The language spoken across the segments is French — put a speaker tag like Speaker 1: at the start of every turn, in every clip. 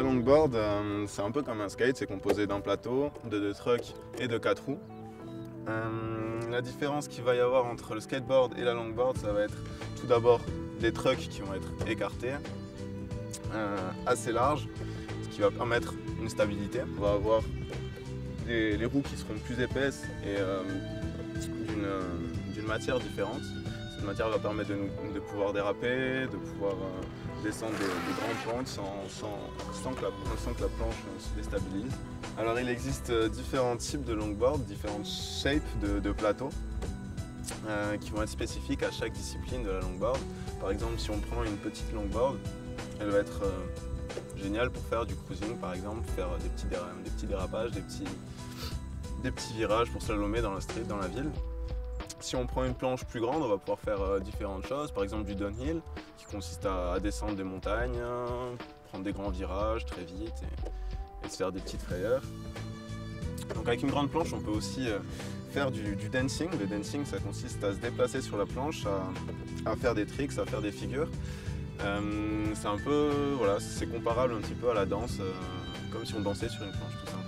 Speaker 1: longboard, c'est un peu comme un skate, c'est composé d'un plateau, de 2 trucks et de 4 roues. La différence qu'il va y avoir entre le skateboard et la longboard, ça va être tout d'abord des trucks qui vont être écartés, assez larges, ce qui va permettre une stabilité. On va avoir les roues qui seront plus épaisses et d'une matière différente. Cette matière va permettre de pouvoir déraper, de pouvoir descendre des grandes pentes sans que la planche se déstabilise. Alors il existe différents types de longboard, différentes shapes de plateaux qui vont être spécifiques à chaque discipline de la longboard. Par exemple, si on prend une petite longboard, elle va être géniale pour faire du cruising par exemple, faire des petits dérapages, des petits virages pour slalomer dans la street, dans la ville. Si on prend une planche plus grande, on va pouvoir faire différentes choses, par exemple du downhill, qui consiste à descendre des montagnes, prendre des grands virages très vite et se faire des petites frayeurs. Donc avec une grande planche, on peut aussi faire du dancing. Le dancing, ça consiste à se déplacer sur la planche, à faire des tricks, à faire des figures. C'est un peu, voilà, c'est comparable un petit peu à la danse, comme si on dansait sur une planche tout simplement.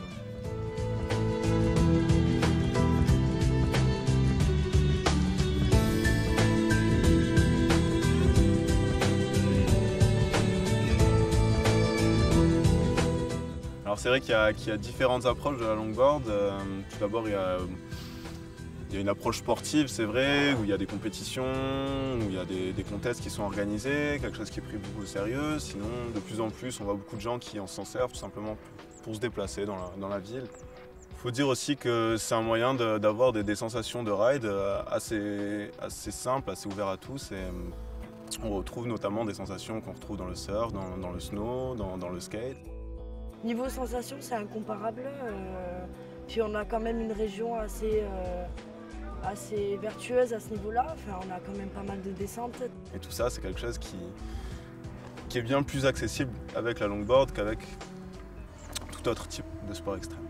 Speaker 1: Alors c'est vrai qu'il y a différentes approches de la longboard. Tout d'abord, il y a une approche sportive, c'est vrai, où il y a des compétitions, où il y a des contests qui sont organisés, quelque chose qui est pris beaucoup au sérieux. Sinon, de plus en plus, on voit beaucoup de gens qui s'en servent tout simplement pour se déplacer dans la ville. Il faut dire aussi que c'est un moyen d'avoir des sensations de ride assez simples, assez ouvertes à tous. Et on retrouve notamment des sensations qu'on retrouve dans le surf, dans le snow, dans le skate.
Speaker 2: Niveau sensation, c'est incomparable. Puis on a quand même une région assez vertueuse à ce niveau-là. Enfin, on a quand même pas mal de descentes.
Speaker 1: Et tout ça, c'est quelque chose qui est bien plus accessible avec la longboard qu'avec tout autre type de sport extrême.